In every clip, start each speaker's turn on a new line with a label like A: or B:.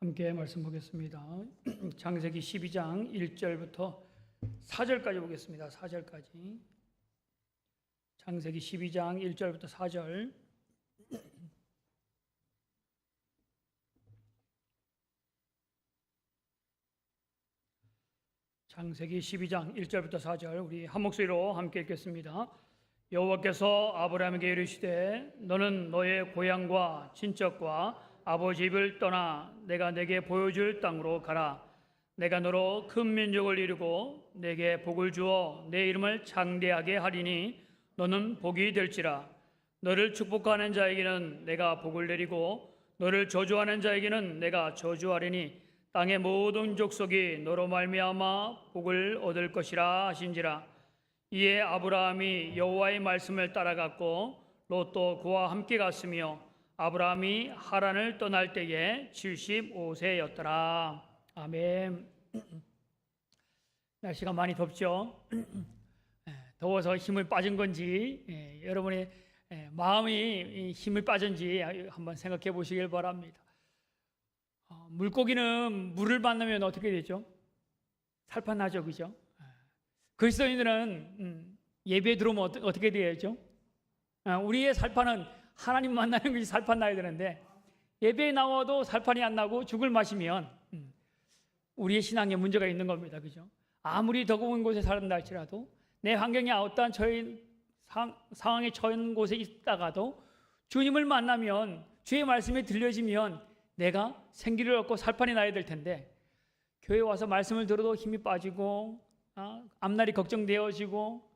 A: 함께 말씀 보겠습니다. 창세기 12장 1절부터 4절까지 보겠습니다. 4절까지. 창세기 12장 1절부터 4절. 창세기 12장 1절부터 4절 우리 한 목소리로 함께 읽겠습니다. 여호와께서 아브라함에게 이르시되 너는 너의 고향과 친척과 아버지 집을 떠나 내가 내게 보여줄 땅으로 가라. 내가 너로 큰 민족을 이루고 내게 복을 주어 내 이름을 창대하게 하리니 너는 복이 될지라. 너를 축복하는 자에게는 내가 복을 내리고 너를 저주하는 자에게는 내가 저주하리니 땅의 모든 족속이 너로 말미암아 복을 얻을 것이라 하신지라. 이에 아브라함이 여호와의 말씀을 따라갔고 롯도 그와 함께 갔으며 아브라함이 하란을 떠날 때에 75세였더라. 아멘. 날씨가 많이 덥죠. 더워서 힘을 빠진 건지 여러분의 마음이 힘을 빠진지 한번 생각해 보시길 바랍니다. 물고기는 물을 만나면 어떻게 되죠? 살판나죠, 그죠? 그리스도인들은 예배에 들어오면 어떻게 되죠? 우리의 살판은 하나님 만나는 것이 살판 나야 되는데 예배에 나와도 살판이 안 나고 죽을 마시면 우리의 신앙에 문제가 있는 겁니다. 그죠? 아무리 더운 곳에 살았다 할지라도 내 환경이 어떠한 상황에 처한 곳에 있다가도 주님을 만나면 주의 말씀이 들려지면 내가 생기를 얻고 살판이 나야 될 텐데 교회 와서 말씀을 들어도 힘이 빠지고 앞날이 걱정되어지고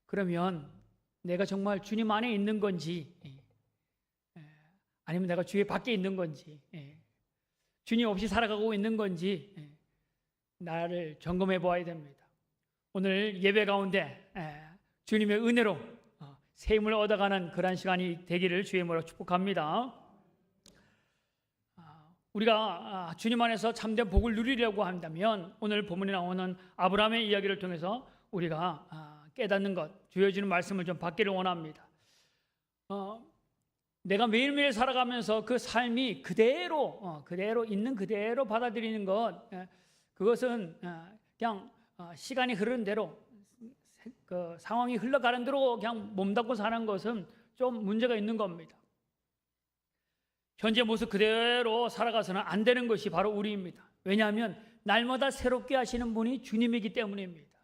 A: 그러면 내가 정말 주님 안에 있는 건지 아니면 내가 주의 밖에 있는 건지 주님 없이 살아가고 있는 건지 나를 점검해 보아야 됩니다. 오늘 예배 가운데 주님의 은혜로 새 힘을 얻어가는 그런 시간이 되기를 주의 이름으로 축복합니다. 우리가 주님 안에서 참된 복을 누리려고 한다면 오늘 본문에 나오는 아브라함의 이야기를 통해서 우리가 깨닫는 것, 주어지는 말씀을 좀 받기를 원합니다. 내가 매일매일 살아가면서 그 삶이 그대로 있는 그대로 받아들이는 것, 그것은 그냥 시간이 흐르는 대로 그 상황이 흘러가는 대로 그냥 몸담고 사는 것은 좀 문제가 있는 겁니다. 현재 모습 그대로 살아가서는 안 되는 것이 바로 우리입니다. 왜냐하면 날마다 새롭게 하시는 분이 주님이기 때문입니다.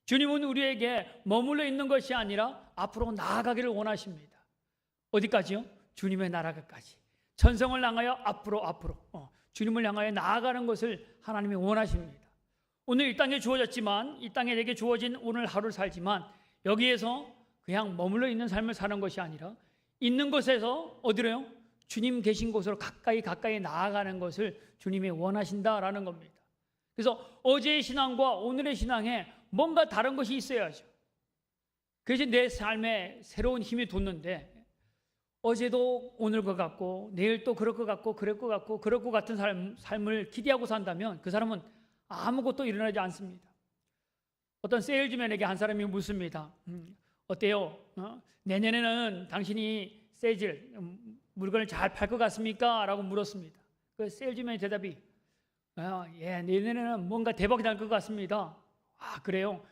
A: 주님은 우리에게 머물러 있는 것이 아니라 앞으로 나아가기를 원하십니다. 어디까지요? 주님의 나라까지. 천성을 향하여 앞으로 주님을 향하여 나아가는 것을 하나님이 원하십니다. 오늘 이 땅에 주어졌지만 이 땅에 내게 주어진 오늘 하루를 살지만 여기에서 그냥 머물러 있는 삶을 사는 것이 아니라 있는 곳에서 어디로요? 주님 계신 곳으로 가까이 나아가는 것을 주님이 원하신다라는 겁니다. 그래서 어제의 신앙과 오늘의 신앙에 뭔가 다른 것이 있어야죠. 그래서 내 삶에 새로운 힘이 돋는데 어제도 오늘 것 같고 내일 또 그럴 것 같고 그럴 것 같은 삶을 기대하고 산다면 그 사람은 아무것도 일어나지 않습니다. 어떤 세일즈맨에게 한 사람이 묻습니다. 어때요? 내년에는 당신이 세질 물건을 잘 팔 것 같습니까? 라고 물었습니다. 그 세일즈맨의 대답이 예, 내년에는 뭔가 대박이 날 것 같습니다. 아, 그래요?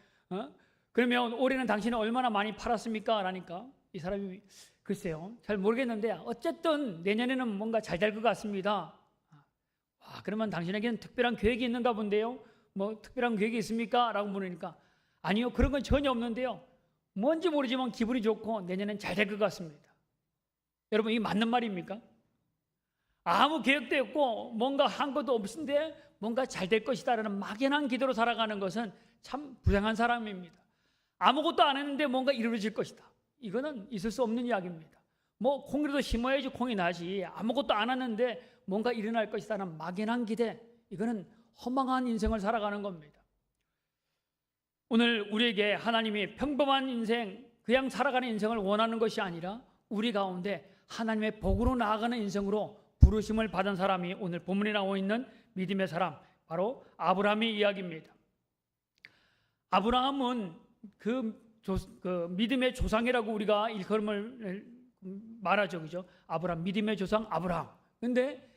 A: 그러면 올해는 당신은 얼마나 많이 팔았습니까? 라니까 이 사람이 글쎄요, 잘 모르겠는데 어쨌든 내년에는 뭔가 잘 될 것 같습니다. 그러면 당신에게는 특별한 계획이 있는가 본데요? 뭐 특별한 계획이 있습니까? 라고 물으니까 아니요, 그런 건 전혀 없는데요. 뭔지 모르지만 기분이 좋고 내년엔 잘 될 것 같습니다. 여러분, 이 맞는 말입니까? 아무 계획도 없고 뭔가 한 것도 없는데 뭔가 잘 될 것이다라는 막연한 기대로 살아가는 것은 참 불행한 사람입니다. 아무것도 안 했는데 뭔가 이루어질 것이다. 이거는 있을 수 없는 이야기입니다. 뭐 콩이라도 심어야지 콩이 나지 아무것도 안 하는데 뭔가 일어날 것이다라는 막연한 기대, 이거는 허망한 인생을 살아가는 겁니다. 오늘 우리에게 하나님이 평범한 인생, 그냥 살아가는 인생을 원하는 것이 아니라 우리 가운데 하나님의 복으로 나아가는 인생으로 부르심을 받은 사람이 오늘 본문에 나와 있는 믿음의 사람, 바로 아브라함의 이야기입니다. 아브라함은 그 믿음의 조상이라고 우리가 일컬음을 말하죠, 그죠? 아브라함, 믿음의 조상 아브라함. 근데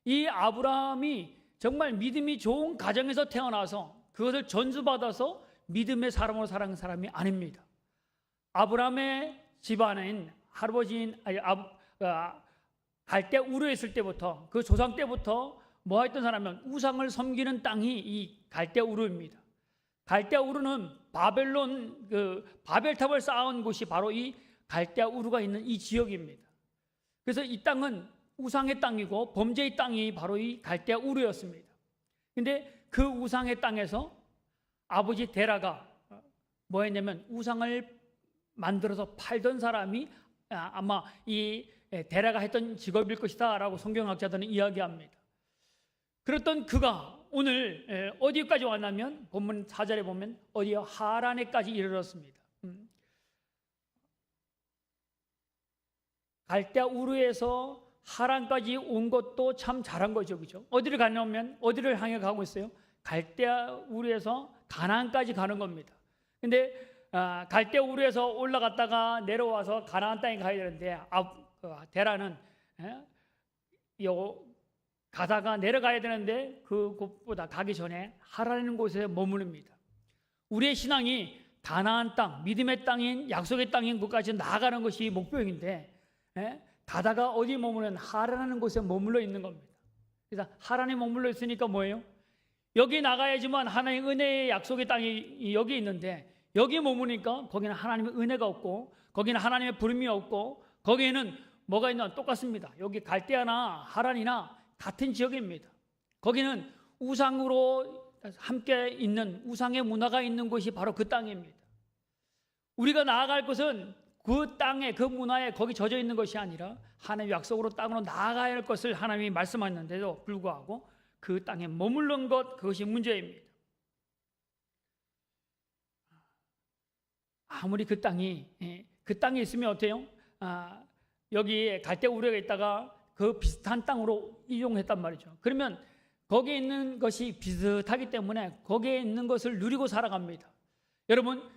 A: 이 아브라함이 정말 믿음이 좋은 가정에서 태어나서 그것을 전수받아서 믿음의 사람으로 살아간 사람이 아닙니다. 아브라함의 집안인 할아버지인 갈대 우르에 있을 때부터, 그 조상 때부터 뭐 했던 사람은 우상을 섬기는 땅이 이 갈대 우르입니다. 갈대 우르는 바벨탑을 쌓은 곳이 바로 이 갈대 우르가 있는 이 지역입니다. 그래서 이 땅은 우상의 땅이고 범죄의 땅이 바로 이 갈대 우르였습니다. 근데 그 우상의 땅에서 아버지 데라가 뭐 했냐면 우상을 만들어서 팔던 사람이 아마 이 데라가 했던 직업일 것이다 라고 성경학자들은 이야기합니다. 그랬던 그가 오늘 어디까지 왔냐면 본문 4절에 보면 어디요? 하란에까지 이르렀습니다. 갈대 우르에서 하란까지 온 것도 참 잘한 거죠, 그죠? 어디를 가냐면 어디를 향해 가고 있어요? 갈대 우르에서 가나안까지 가는 겁니다. 근데 갈대 우르에서 올라갔다가 내려와서 가나안 땅에 가야 되는데 데라는 가다가 내려가야 되는데 그곳보다 가기 전에 하라는 곳에 머무릅니다. 우리의 신앙이 가나안 땅, 믿음의 땅인 약속의 땅인 곳까지 나아가는 것이 목표인데 가다가 어디 머무르는 하라는 곳에 머물러 있는 겁니다. 그래서 하란에 머물러 있으니까 뭐예요? 여기 나가야지만 하나님의 은혜의 약속의 땅이 여기 있는데 여기 머무니까 거기는 하나님의 은혜가 없고 거기는 하나님의 부름이 없고 거기에는 뭐가 있나 똑같습니다. 여기 갈대아나 하란이나 같은 지역입니다. 거기는 우상으로 함께 있는 우상의 문화가 있는 곳이 바로 그 땅입니다. 우리가 나아갈 것은 그 땅에 그 문화에 거기 젖어 있는 것이 아니라 하나님의 약속으로 땅으로 나아가야 할 것을 하나님이 말씀하셨는데도 불구하고 그 땅에 머무른 것, 그것이 문제입니다. 아무리 그 땅에 있으면 어때요? 여기 갈대 우르에 있다가 그 비슷한 땅으로 이동했단 말이죠. 그러면 거기에 있는 것이 비슷하기 때문에 거기에 있는 것을 누리고 살아갑니다. 여러분,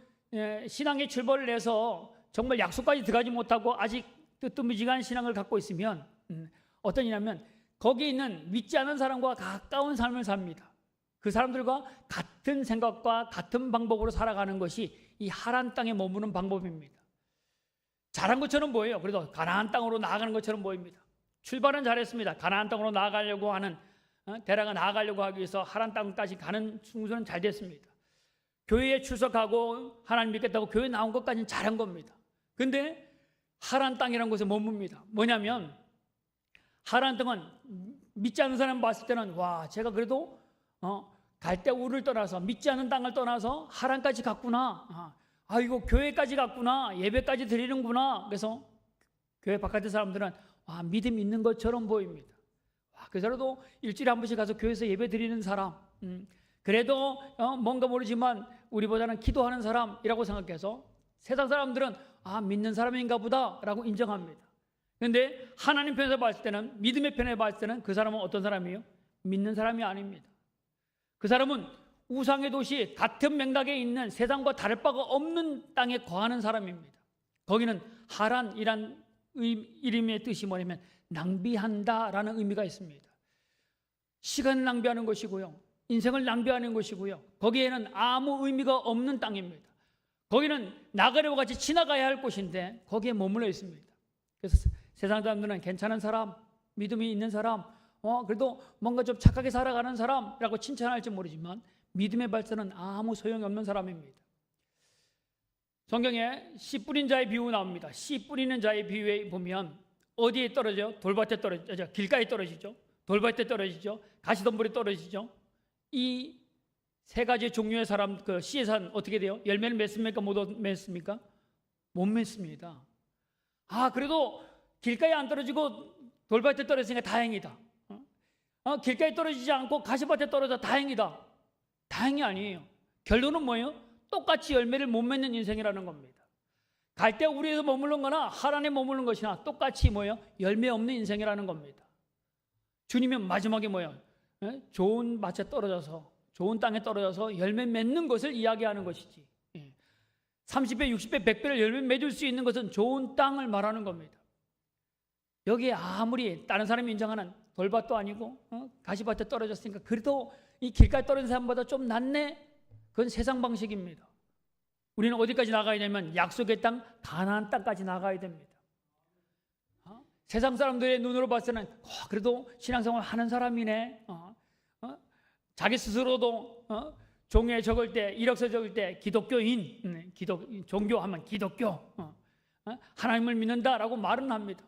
A: 신앙의 출발을 해서 정말 약속까지 들어가지 못하고 아직 뜨뜻미지근한 신앙을 갖고 있으면 어떤 일이냐면 거기에 있는 믿지 않은 사람과 가까운 삶을 삽니다. 그 사람들과 같은 생각과 같은 방법으로 살아가는 것이 이 하란 땅에 머무는 방법입니다. 잘한 것처럼 보여요. 그래도 가나안 땅으로 나아가는 것처럼 보입니다. 출발은 잘했습니다. 가나안 땅으로 나아가려고 하는 데라가 나아가려고 하기 위해서 하란 땅까지 가는 순서는 잘 됐습니다. 교회에 출석하고 하나님 믿겠다고 교회 나온 것까지는 잘한 겁니다. 근데 하란 땅이라는 곳에 머뭅니다. 뭐냐면 하란 땅은 믿지 않는 사람 봤을 때는 와, 제가 그래도 갈대 우르를 떠나서 믿지 않는 땅을 떠나서 하란까지 갔구나. 이거 교회까지 갔구나. 예배까지 드리는구나. 그래서 교회 바깥의 사람들은 와, 믿음 있는 것처럼 보입니다. 그래서라도 일주일에 한 번씩 가서 교회에서 예배 드리는 사람, 그래도 뭔가 모르지만 우리보다는 기도하는 사람이라고 생각해서 세상 사람들은 믿는 사람인가 보다 라고 인정합니다. 그런데 하나님 편에서 봤을 때는, 믿음의 편에 봤을 때는 그 사람은 어떤 사람이에요? 믿는 사람이 아닙니다. 그 사람은 우상의 도시, 같은 맥락에 있는 세상과 다를 바가 없는 땅에 거하는 사람입니다. 거기는 하란이란 이름의 뜻이 뭐냐면 낭비한다라는 의미가 있습니다. 시간을 낭비하는 것이고요, 인생을 낭비하는 것이고요, 거기에는 아무 의미가 없는 땅입니다. 거기는 나그네와 같이 지나가야 할 곳인데 거기에 머물러 있습니다. 그래서 세상 사람들은 괜찮은 사람, 믿음이 있는 사람, 그래도 뭔가 좀 착하게 살아가는 사람이라고 칭찬할지 모르지만 믿음의 발전은 아무 소용이 없는 사람입니다. 성경에 씨 뿌린 자의 비유 나옵니다. 씨 뿌리는 자의 비유에 보면 어디에 떨어져요? 돌밭에 떨어지죠. 길가에 떨어지죠. 돌밭에 떨어지죠. 가시덤불에 떨어지죠. 이 세 가지 종류의 사람, 그 씨의 산 어떻게 돼요? 열매를 맺습니까? 못 맺습니까? 못 맺습니다. 그래도 길가에 안 떨어지고 돌밭에 떨어지니까 다행이다. 길가에 떨어지지 않고 가시밭에 떨어져 다행이다. 다행이 아니에요. 결론은 뭐예요? 똑같이 열매를 못 맺는 인생이라는 겁니다. 갈대 우리에서 머무른 거나 하란에 머무른 것이나 똑같이 뭐예요? 열매 없는 인생이라는 겁니다. 주님은 마지막에 뭐예요? 좋은 밭에 떨어져서, 좋은 땅에 떨어져서 열매 맺는 것을 이야기하는 것이지, 30배, 60배, 100배를 열매 맺을 수 있는 것은 좋은 땅을 말하는 겁니다. 여기에 아무리 다른 사람이 인정하는 돌밭도 아니고 가시밭에 떨어졌으니까 그래도 이 길가에 떨어진 사람보다 좀 낫네. 그건 세상 방식입니다. 우리는 어디까지 나가야 되냐면 약속의 땅 가나안 땅까지 나가야 됩니다. 세상 사람들의 눈으로 봤을 때는 그래도 신앙생활 하는 사람이네. 자기 스스로도 종에 적을 때, 이력서 적을 때 기독교인, 종교하면 기독교, 하나님을 믿는다라고 말은 합니다.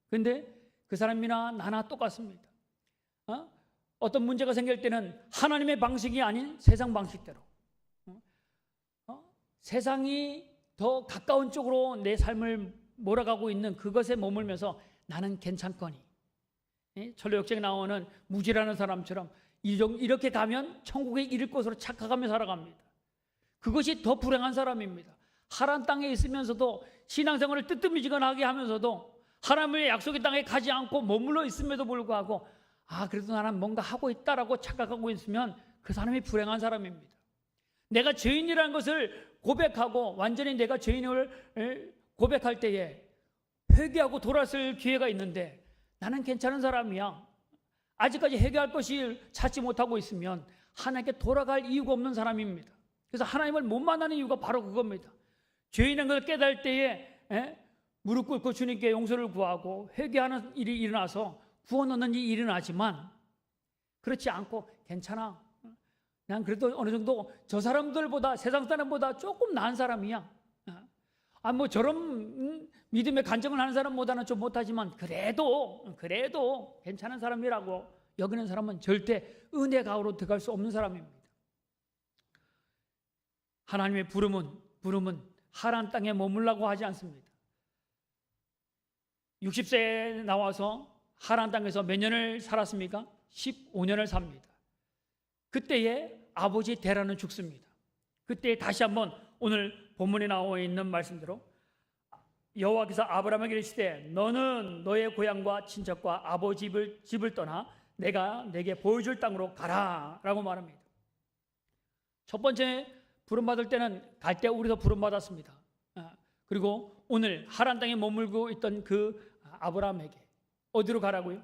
A: 그런데 그 사람이나 나나 똑같습니다. 어떤 문제가 생길 때는 하나님의 방식이 아닌 세상 방식대로, 세상이 더 가까운 쪽으로 내 삶을 몰아가고 있는 그것에 머물면서 나는 괜찮거니, 철로 역정에 나오는 무지라는 사람처럼 이렇게 가면 천국에 이를 것으로 착각하며 살아갑니다. 그것이 더 불행한 사람입니다. 하란 땅에 있으면서도 신앙생활을 뜨뜻미지근하게 하면서도 하나님의 약속의 땅에 가지 않고 머물러 있음에도 불구하고 그래도 나는 뭔가 하고 있다라고 착각하고 있으면 그 사람이 불행한 사람입니다. 내가 죄인이라는 것을 고백하고 완전히 내가 죄인을 고백할 때에 회개하고 돌아설 기회가 있는데 나는 괜찮은 사람이야. 아직까지 회개할 것을 찾지 못하고 있으면 하나님께 돌아갈 이유가 없는 사람입니다. 그래서 하나님을 못 만나는 이유가 바로 그겁니다. 죄인인 것을 깨달을 때에 무릎 꿇고 주님께 용서를 구하고 회개하는 일이 일어나서 구원 얻는 일이 일어나지만 그렇지 않고 괜찮아. 난 그래도 어느 정도 저 사람들보다 세상 사람보다 조금 나은 사람이야. 뭐 저런 믿음의 간증을 하는 사람보다는 좀 못하지만 그래도 괜찮은 사람이라고 여기는 사람은 절대 은혜 가운데로 들어갈 수 없는 사람입니다. 하나님의 부름은 하란 땅에 머물라고 하지 않습니다. 60세에 나와서 하란 땅에서 몇 년을 살았습니까? 15년을 삽니다. 그때에 아버지 데라는 죽습니다. 그때 다시 한번 오늘 본문에 나와 있는 말씀대로 여호와께서 아브라함에게 이르시되 너는 너의 고향과 친척과 아버지 집을 떠나 내가 내게 보여줄 땅으로 가라 라고 말합니다. 첫 번째 부름받을 때는 갈 때 우리도 부름받았습니다. 그리고 오늘 하란 땅에 머물고 있던 그 아브라함에게 어디로 가라고요?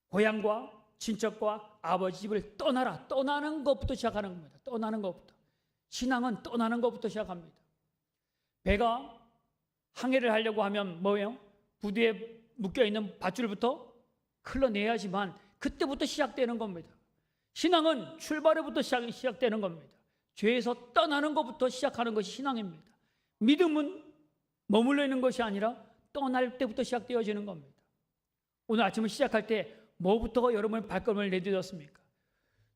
A: 고향과 친척과 아버지 집을 떠나라. 떠나는 것부터 시작하는 겁니다. 떠나는 것부터. 신앙은 떠나는 것부터 시작합니다. 배가 항해를 하려고 하면 뭐예요? 부두에 묶여있는 밧줄부터 흘러내야지만 그때부터 시작되는 겁니다. 신앙은 출발부터 시작되는 겁니다. 죄에서 떠나는 것부터 시작하는 것이 신앙입니다. 믿음은 머물러 있는 것이 아니라 떠날 때부터 시작되어지는 겁니다. 오늘 아침을 시작할 때 뭐부터 여러분의 발걸음을 내딛었습니까?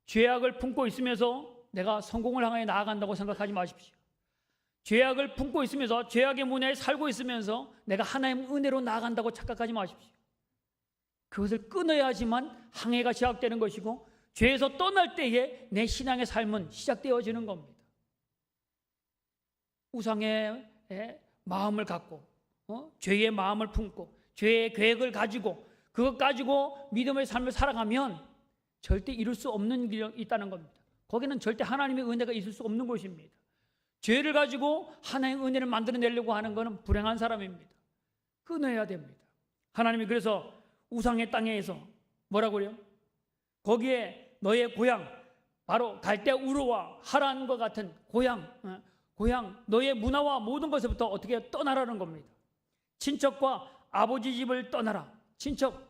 A: 죄악을 품고 있으면서 내가 성공을 향해 나아간다고 생각하지 마십시오. 죄악을 품고 있으면서 죄악의 문화에 살고 있으면서 내가 하나님의 은혜로 나아간다고 착각하지 마십시오. 그것을 끊어야지만 항해가 시작되는 것이고 죄에서 떠날 때에 내 신앙의 삶은 시작되어지는 겁니다. 우상의 마음을 갖고 죄의 마음을 품고 죄의 계획을 가지고 그것 가지고 믿음의 삶을 살아가면 절대 이룰 수 없는 길이 있다는 겁니다. 거기는 절대 하나님의 은혜가 있을 수 없는 곳입니다. 죄를 가지고 하나님의 은혜를 만들어내려고 하는 것은 불행한 사람입니다. 끊어야 됩니다. 하나님이 그래서 우상의 땅에서 뭐라고 그래요? 거기에 너의 고향, 바로 갈대 우르와 하란과 같은 고향, 너의 문화와 모든 것에부터 어떻게 떠나라는 겁니다. 친척과 아버지 집을 떠나라. 친척,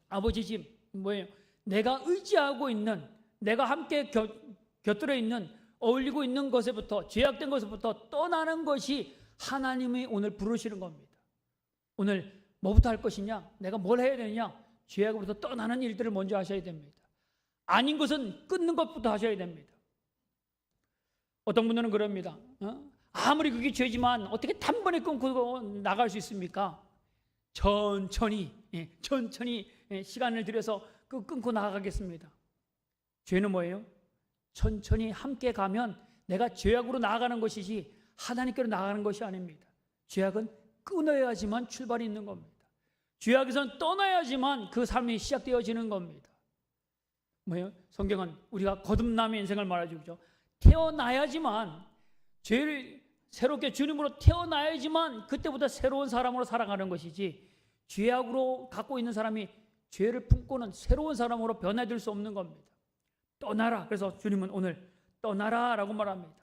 A: 아버지 집 뭐예요? 내가 의지하고 있는, 내가 함께 곁들여 있는, 어울리고 있는 것에부터, 죄악된 것에부터 떠나는 것이 하나님이 오늘 부르시는 겁니다. 오늘 뭐부터 할 것이냐? 내가 뭘 해야 되느냐? 죄악으로부터 떠나는 일들을 먼저 하셔야 됩니다. 아닌 것은 끊는 것부터 하셔야 됩니다. 어떤 분들은 그럽니다. 아무리 그게 죄지만 어떻게 단번에 끊고 나갈 수 있습니까? 천천히 시간을 들여서 끊고 나아가겠습니다. 죄는 뭐예요? 천천히 함께 가면 내가 죄악으로 나아가는 것이지 하나님께로 나아가는 것이 아닙니다. 죄악은 끊어야지만 출발이 있는 겁니다. 죄악에서는 떠나야지만 그 삶이 시작되어지는 겁니다. 뭐예요? 성경은 우리가 거듭남의 인생을 말해주죠. 태어나야지만, 죄를 새롭게 주님으로 태어나야지만 그때부터 새로운 사람으로 살아가는 것이지, 죄악으로 갖고 있는 사람이 죄를 품고는 새로운 사람으로 변화될 수 없는 겁니다. 떠나라. 그래서 주님은 오늘 떠나라라고 말합니다.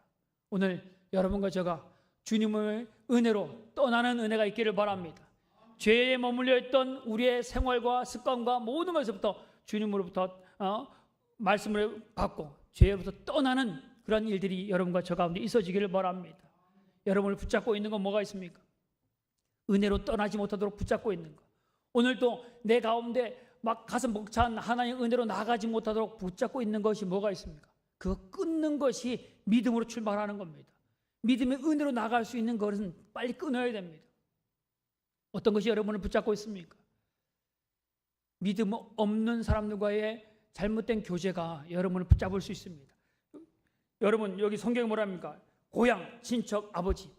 A: 오늘 여러분과 제가 주님의 은혜로 떠나는 은혜가 있기를 바랍니다. 죄에 머물려 있던 우리의 생활과 습관과 모든 것에서부터 주님으로부터 말씀을 받고 죄로부터 떠나는 그런 일들이 여러분과 저 가운데 있어지기를 바랍니다. 여러분을 붙잡고 있는 건 뭐가 있습니까? 은혜로 떠나지 못하도록 붙잡고 있는 것. 오늘도 내 가운데 막 가슴 벅찬 하나님의 은혜로 나가지 못하도록 붙잡고 있는 것이 뭐가 있습니까? 그거 끊는 것이 믿음으로 출발하는 겁니다. 믿음의 은혜로 나갈 수 있는 것은 빨리 끊어야 됩니다. 어떤 것이 여러분을 붙잡고 있습니까? 믿음 없는 사람들과의 잘못된 교제가 여러분을 붙잡을 수 있습니다. 여러분 여기 성경에 뭐랍니까? 고향, 친척, 아버지.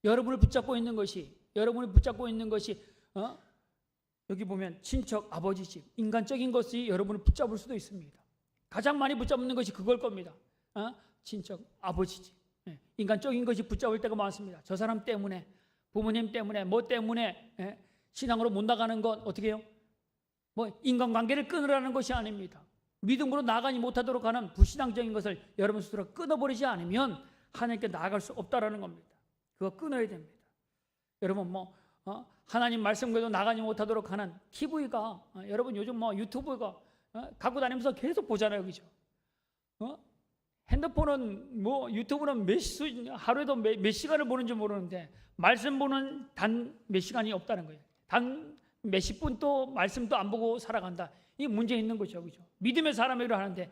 A: 여러분을 붙잡고 있는 것이 여기 보면 친척, 아버지 집, 인간적인 것이 여러분을 붙잡을 수도 있습니다. 가장 많이 붙잡는 것이 그걸 겁니다. 친척, 아버지 집. 인간적인 것이 붙잡을 때가 많습니다. 저 사람 때문에, 부모님 때문에, 뭐 때문에 신앙으로 못 나가는 건 어떻게 해요? 뭐 인간관계를 끊으라는 것이 아닙니다. 믿음으로 나가지 못하도록 하는 불신앙적인 것을 여러분 스스로 끊어버리지 않으면 하나님께 나아갈 수 없다라는 겁니다. 그거 끊어야 됩니다. 여러분 하나님 말씀과도 나가지 못하도록 하는 TV가 여러분 요즘 유튜브가 갖고 다니면서 계속 보잖아요, 그죠? 핸드폰은 유튜브는 하루에도 몇 시간을 보는지 모르는데 말씀 보는 단 몇 시간이 없다는 거예요. 단 몇십 분 또 말씀도 안 보고 살아간다. 이 문제 있는 거죠, 그죠? 믿음의 사람이라 하는데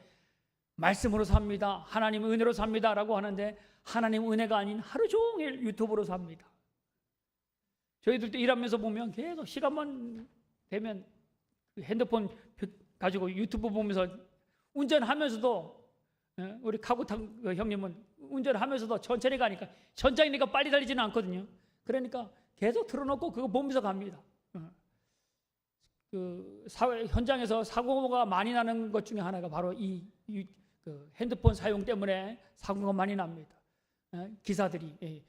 A: 말씀으로 삽니다. 하나님의 은혜로 삽니다라고 하는데 하나님의 은혜가 아닌 하루 종일 유튜브로 삽니다. 저희들도 일하면서 보면 계속 시간만 되면 핸드폰 가지고 유튜브 보면서 운전하면서도 우리 카구탕 형님은 운전하면서도 천천히 가니까 천장이니까 빨리 달리지는 않거든요. 그러니까 계속 틀어놓고 그거 보면서 갑니다. 그 사회 현장에서 사고가 많이 나는 것 중에 하나가 바로 그 핸드폰 사용 때문에 사고가 많이 납니다. 기사들이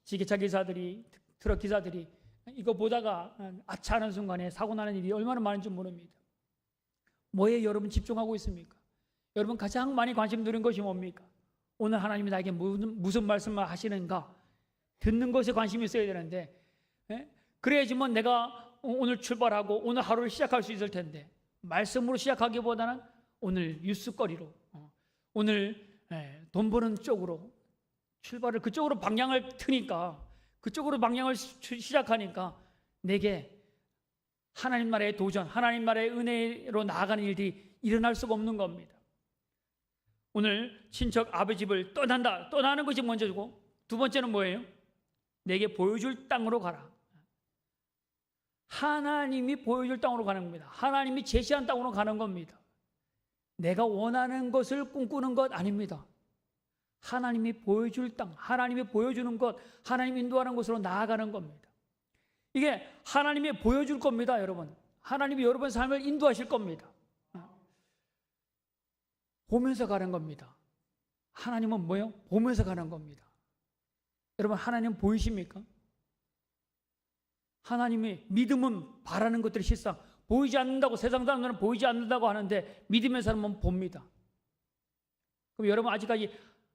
A: 지게차 기사들이 트럭 기사들이 이거 보다가 아차하는 순간에 사고 나는 일이 얼마나 많은지 모릅니다. 뭐에 여러분 집중하고 있습니까? 여러분 가장 많이 관심 두는 것이 뭡니까? 오늘 하나님이 나에게 무슨 말씀을 하시는가 듣는 것에 관심이 있어야 되는데 그래야지만 내가 오늘 출발하고 오늘 하루를 시작할 수 있을 텐데 말씀으로 시작하기보다는 오늘 뉴스거리로 오늘 돈 버는 쪽으로 출발을 그쪽으로 방향을 트니까 그쪽으로 방향을 시작하니까 내게 하나님 나라의 도전, 하나님 나라의 은혜로 나아가는 일들이 일어날 수가 없는 겁니다. 오늘 친척 아버지 집을 떠난다. 떠나는 것이 먼저고 두 번째는 뭐예요? 내게 보여줄 땅으로 가라. 하나님이 보여줄 땅으로 가는 겁니다. 하나님이 제시한 땅으로 가는 겁니다. 내가 원하는 것을 꿈꾸는 것 아닙니다. 하나님이 보여줄 땅, 하나님이 보여주는 것, 하나님이 인도하는 곳으로 나아가는 겁니다. 이게 하나님이 보여줄 겁니다, 여러분. 하나님이 여러분 삶을 인도하실 겁니다. 보면서 가는 겁니다. 하나님은 뭐예요? 보면서 가는 겁니다. 여러분 하나님 보이십니까? 하나님의 믿음은 바라는 것들이 실상 보이지 않는다고 세상 사람들은 보이지 않는다고 하는데 믿음의 사람은 봅니다. 그럼 여러분 아직까지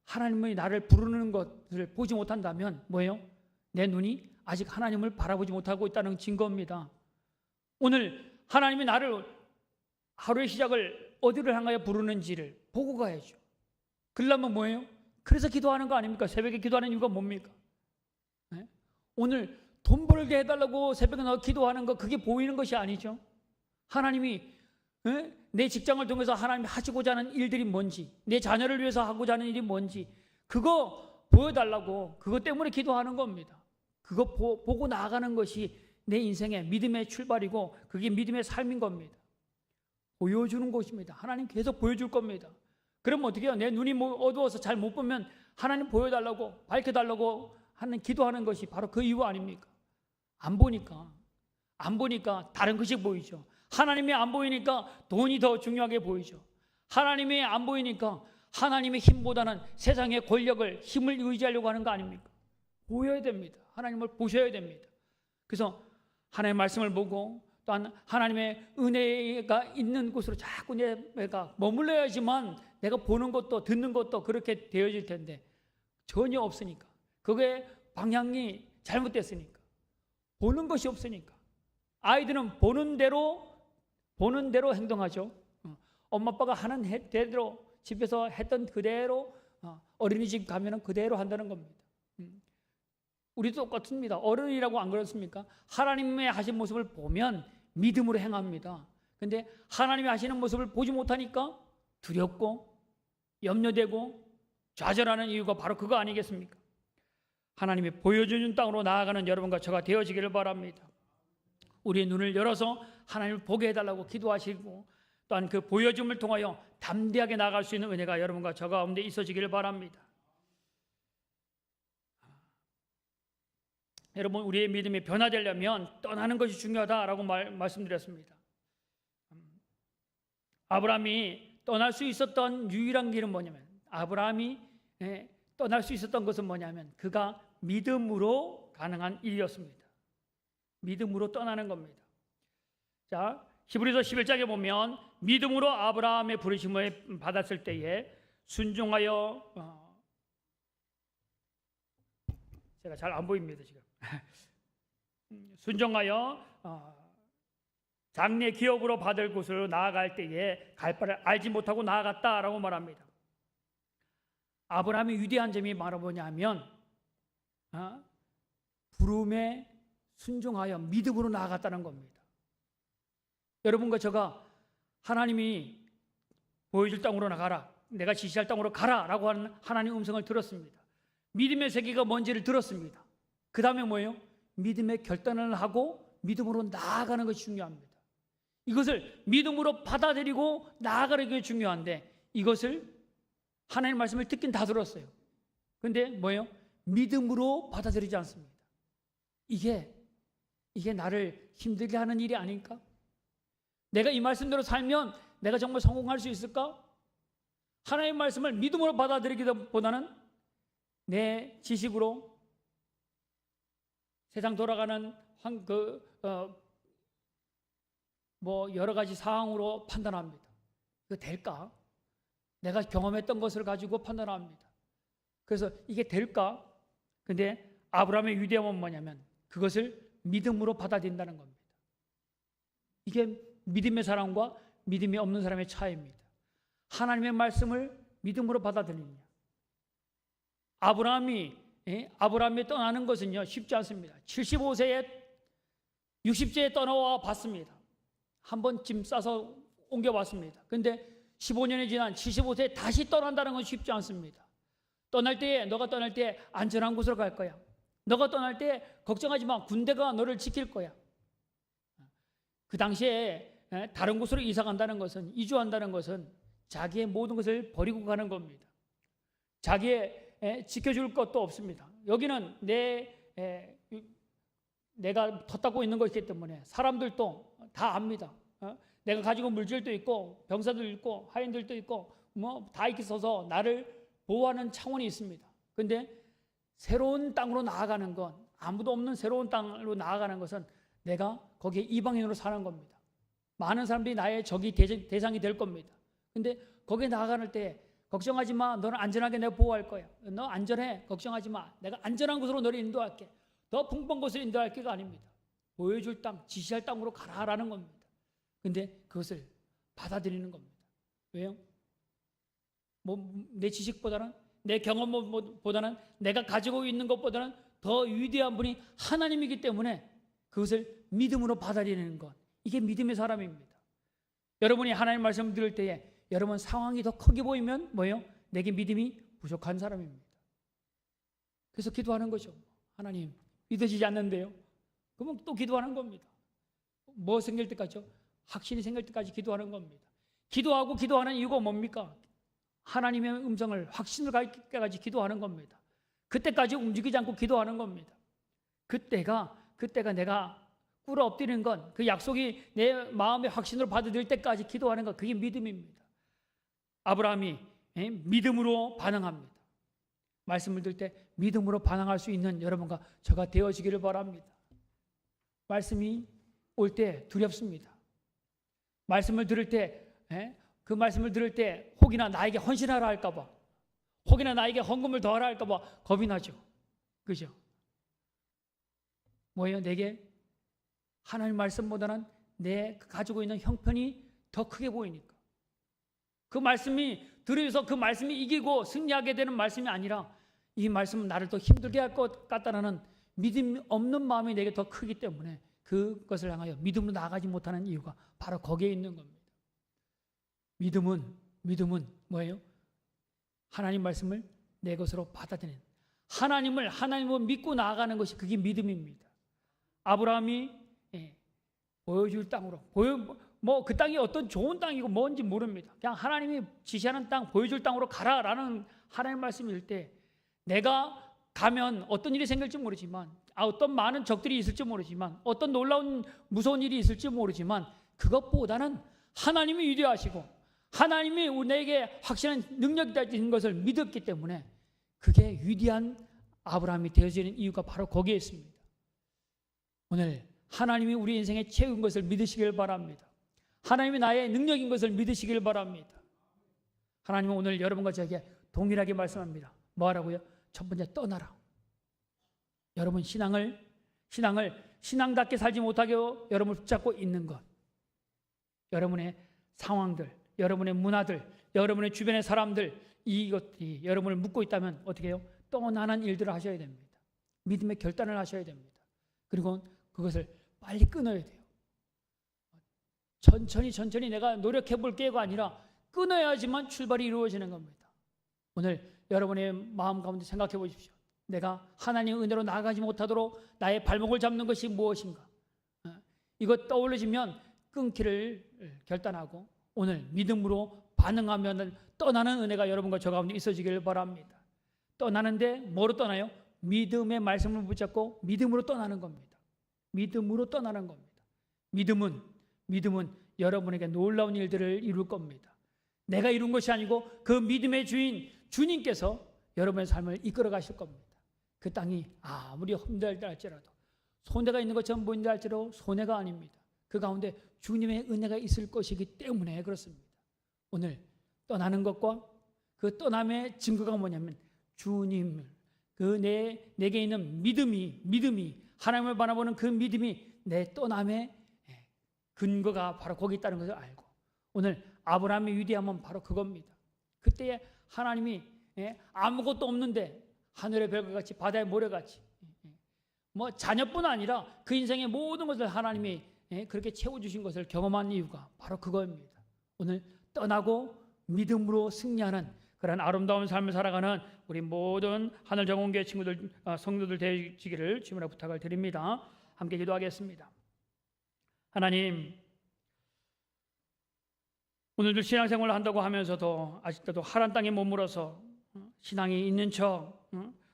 A: 하나님이 나를 부르는 것을 보지 못한다면 뭐예요? 내 눈이 아직 하나님을 바라보지 못하고 있다는 증거입니다. 오늘 하나님이 나를 하루의 시작을 어디를 향하여 부르는지를 보고 가야죠. 그러려면 뭐예요? 그래서 기도하는 거 아닙니까? 새벽에 기도하는 이유가 뭡니까? 오늘 돈 벌게 해달라고 새벽에 나와 기도하는 거 그게 보이는 것이 아니죠. 하나님이 내 직장을 통해서 하나님이 하시고자 하는 일들이 뭔지, 내 자녀를 위해서 하고자 하는 일이 뭔지 그거 보여달라고 그것 때문에 기도하는 겁니다. 그거 보고 나아가는 것이 내 인생의 믿음의 출발이고 그게 믿음의 삶인 겁니다. 보여주는 것입니다. 하나님 계속 보여줄 겁니다. 그러면 어떻게 해요? 내 눈이 어두워서 잘 못 보면 하나님 보여달라고 밝혀달라고 하는 기도하는 것이 바로 그 이유 아닙니까? 안 보니까 다른 것이 보이죠. 하나님이 안 보이니까 돈이 더 중요하게 보이죠. 하나님이 안 보이니까 하나님의 힘보다는 세상의 권력을 힘을 의지하려고 하는 거 아닙니까? 보여야 됩니다. 하나님을 보셔야 됩니다. 그래서 하나님의 말씀을 보고 또한 하나님의 은혜가 있는 곳으로 자꾸 내가 머물러야지만 내가 보는 것도 듣는 것도 그렇게 되어질 텐데 전혀 없으니까, 그게 방향이 잘못됐으니까, 보는 것이 없으니까 아이들은 보는 대로 행동하죠. 엄마 아빠가 하는 대로 집에서 했던 그대로 어린이집 가면은 그대로 한다는 겁니다. 우리도 똑같습니다. 어른이라고 안 그렇습니까? 하나님의 하신 모습을 보면 믿음으로 행합니다. 근데 하나님이 하시는 모습을 보지 못하니까 두렵고 염려되고 좌절하는 이유가 바로 그거 아니겠습니까? 하나님이 보여주는 땅으로 나아가는 여러분과 저가 되어지기를 바랍니다. 우리의 눈을 열어서 하나님을 보게 해달라고 기도하시고 또한 그 보여줌을 통하여 담대하게 나아갈 수 있는 은혜가 여러분과 저 가운데 있어지기를 바랍니다. 여러분, 우리의 믿음이 변화되려면 떠나는 것이 중요하다라고 말씀드렸습니다. 아브라함이 떠날 수 있었던 유일한 길은 뭐냐면, 아브라함이 떠날 수 있었던 것은 뭐냐면 그가 믿음으로 가능한 일이었습니다. 믿음으로 떠나는 겁니다. 자, 히브리서 11장에 보면 믿음으로 아브라함의 부르심을 받았을 때에 순종하여 제가 잘 안 보입니다 지금. 순종하여 장래 기업으로 받을 곳으로 나아갈 때에 갈 바를 알지 못하고 나아갔다라고 말합니다. 아브라함의 위대한 점이 바로 뭐냐면 부름에 순종하여 믿음으로 나아갔다는 겁니다. 여러분과 저가 하나님이 보여줄 땅으로 나가라, 내가 지시할 땅으로 가라라고 하는 하나님의 음성을 들었습니다. 믿음의 세계가 뭔지를 들었습니다. 그 다음에 뭐예요? 믿음의 결단을 하고 믿음으로 나아가는 것이 중요합니다. 이것을 믿음으로 받아들이고 나아가는 게 중요한데, 이것을 하나님의 말씀을 듣긴 다 들었어요. 그런데 뭐예요? 믿음으로 받아들이지 않습니다. 이게 나를 힘들게 하는 일이 아닐까? 내가 이 말씀대로 살면 내가 정말 성공할 수 있을까? 하나님의 말씀을 믿음으로 받아들이기보다는 내 지식으로 세상 돌아가는 여러 가지 상황으로 판단합니다. 이거 될까? 내가 경험했던 것을 가지고 판단합니다. 그래서 이게 될까? 근데 아브라함의 위대함은 뭐냐면 그것을 믿음으로 받아들인다는 겁니다. 이게 믿음의 사람과 믿음이 없는 사람의 차이입니다. 하나님의 말씀을 믿음으로 받아들이느냐. 아브라함이 떠나는 것은요 쉽지 않습니다. 75세에 60세에 떠나와 봤습니다. 한 번 짐 싸서 옮겨봤습니다. 그런데 15년이 지난 75세에 다시 떠난다는 건 쉽지 않습니다. 너가 떠날 때 안전한 곳으로 갈 거야. 너가 떠날 때 걱정하지 마. 군대가 너를 지킬 거야. 그 당시에 다른 곳으로 이사 간다는 것은, 이주한다는 것은 자기의 모든 것을 버리고 가는 겁니다. 자기의 지켜줄 것도 없습니다. 여기는 내가 덧닦고 있는 것이기 때문에 사람들도 다 압니다. 내가 가지고 물질도 있고 병사도 있고 하인들도 있고 뭐 다 있어서 나를 보호하는 차원이 있습니다. 그런데 새로운 땅으로 나아가는 건, 아무도 없는 새로운 땅으로 나아가는 것은 내가 거기에 이방인으로 사는 겁니다. 많은 사람들이 나의 적이 대상이 될 겁니다. 근데 거기에 나아갈 때 걱정하지 마. 너는 안전하게 내가 보호할 거야. 너 안전해. 걱정하지 마. 내가 안전한 곳으로 너를 인도할게. 더 풍부한 곳으로 인도할 게가 아닙니다. 보여줄 땅, 지시할 땅으로 가라라는 겁니다. 근데 그것을 받아들이는 겁니다. 왜요? 내 지식보다는, 내 경험보다는, 내가 가지고 있는 것보다는 더 위대한 분이 하나님이기 때문에 그것을 믿음으로 받아들이는 것, 이게 믿음의 사람입니다. 여러분이 하나님 말씀 들을 때에 여러분 상황이 더 크게 보이면 뭐예요? 내게 믿음이 부족한 사람입니다. 그래서 기도하는 거죠. 하나님, 믿어지지 않는데요. 그러면 또 기도하는 겁니다. 뭐 생길 때까지요? 확신이 생길 때까지 기도하는 겁니다. 기도하고 기도하는 이유가 뭡니까? 하나님의 음성을 확신을 갈 때까지 기도하는 겁니다. 그때까지 움직이지 않고 기도하는 겁니다. 그때가 내가 꿇어 엎드리는 건, 그 약속이 내 마음의 확신으로 받아들일 때까지 기도하는 것, 그게 믿음입니다. 아브라함이 믿음으로 반응합니다. 말씀을 들을 때 믿음으로 반응할 수 있는 여러분과 저가 되어지기를 바랍니다. 말씀이 올 때 두렵습니다. 말씀을 들을 때, 그 말씀을 들을 때 혹이나 나에게 헌신하라 할까봐, 혹이나 나에게 헌금을 더하라 할까봐 겁이 나죠. 그죠? 뭐예요? 내게 하나님 말씀보다는 내 가지고 있는 형편이 더 크게 보이니까. 그 말씀이 들으면서 그 말씀이 이기고 승리하게 되는 말씀이 아니라 이 말씀은 나를 더 힘들게 할 것 같다는 믿음 없는 마음이 내게 더 크기 때문에 그것을 향하여 믿음으로 나아가지 못하는 이유가 바로 거기에 있는 겁니다. 믿음은 뭐예요? 하나님 말씀을 내 것으로 받아들이는, 하나님을 믿고 나아가는 것이 그게 믿음입니다. 아브라함이 보여줄 땅으로, 그 땅이 어떤 좋은 땅이고 뭔지 모릅니다. 그냥 하나님이 지시하는 땅, 보여줄 땅으로 가라라는 하나님 말씀일 때 내가 가면 어떤 일이 생길지 모르지만, 어떤 많은 적들이 있을지 모르지만, 어떤 놀라운 무서운 일이 있을지 모르지만, 그것보다는 하나님이 위대하시고 하나님이 내게 확실한 능력이 있는 것을 믿었기 때문에 그게 위대한 아브라함이 되어지는 이유가 바로 거기에 있습니다. 오늘 하나님이 우리 인생에 채운 것을 믿으시길 바랍니다. 하나님이 나의 능력인 것을 믿으시길 바랍니다. 하나님은 오늘 여러분과 저에게 동일하게 말씀합니다. 뭐 하라고요? 첫 번째, 떠나라. 여러분 신앙답게 살지 못하게 여러분을 붙잡고 있는 것, 여러분의 상황들, 여러분의 문화들, 여러분의 주변의 사람들, 이것들이 여러분을 묶고 있다면 어떻게 해요? 떠나는 일들을 하셔야 됩니다. 믿음의 결단을 하셔야 됩니다. 그리고 그것을 빨리 끊어야 돼요. 천천히 내가 노력해 볼 게가 아니라 끊어야지만 출발이 이루어지는 겁니다. 오늘 여러분의 마음 가운데 생각해 보십시오. 내가 하나님의 은혜로 나아가지 못하도록 나의 발목을 잡는 것이 무엇인가? 이거 떠올려지면 끊기를 결단하고 오늘 믿음으로 반응하면 떠나는 은혜가 여러분과 저 가운데 있어지길 바랍니다. 떠나는데 뭐로 떠나요? 믿음의 말씀을 붙잡고 믿음으로 떠나는 겁니다. 믿음으로 떠나는 겁니다. 믿음은 여러분에게 놀라운 일들을 이룰 겁니다. 내가 이룬 것이 아니고 그 믿음의 주인 주님께서 여러분의 삶을 이끌어 가실 겁니다. 그 땅이 아무리 험들다 할지라도, 손해가 있는 것처럼 보인다 할지라도 손해가 아닙니다. 그 가운데 주님의 은혜가 있을 것이기 때문에 그렇습니다. 오늘 떠나는 것과 그 떠남의 증거가 뭐냐면 주님을, 내게 있는 믿음이 하나님을 바라보는 그 믿음이 내 떠남의 근거가 바로 거기 있다는 것을 알고, 오늘 아브라함의 위대함은 바로 그겁니다. 그때에 하나님이 아무것도 없는데 하늘의 별같이 바다의 모래같이 자녀뿐 아니라 그 인생의 모든 것을 하나님이 그렇게 채워주신 것을 경험한 이유가 바로 그겁니다. 오늘 떠나고 믿음으로 승리하는 그런 아름다운 삶을 살아가는 우리 모든 하늘정원교회 친구들, 성도들 되시기를 주님으로 부탁을 드립니다. 함께 기도하겠습니다. 하나님, 오늘도 신앙생활을 한다고 하면서도 아직도 하란 땅에 머물어서 신앙이 있는 척,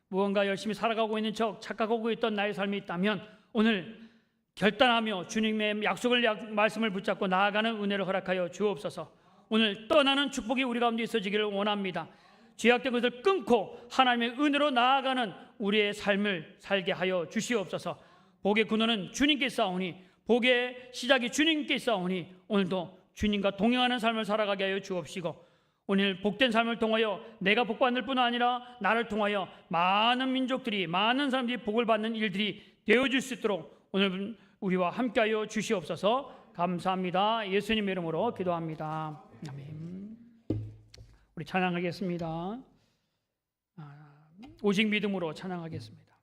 A: 무언가 열심히 살아가고 있는 척 착각하고 있던 나의 삶이 있다면 오늘 결단하며 주님의 말씀을 붙잡고 나아가는 은혜를 허락하여 주옵소서. 오늘 떠나는 축복이 우리 가운데 있어지기를 원합니다. 죄악된 것을 끊고 하나님의 은혜로 나아가는 우리의 삶을 살게 하여 주시옵소서. 복의 근원은 주님께 있사오니, 복의 시작이 주님께 있사오니 오늘도 주님과 동행하는 삶을 살아가게 하여 주옵시고, 오늘 복된 삶을 통하여 내가 복받을 뿐 아니라 나를 통하여 많은 민족들이, 많은 사람들이 복을 받는 일들이 되어줄 수 있도록 오늘 우리와 함께하여 주시옵소서. 감사합니다. 예수님의 이름으로 기도합니다. 아멘. 우리 찬양하겠습니다. 오직 믿음으로 찬양하겠습니다.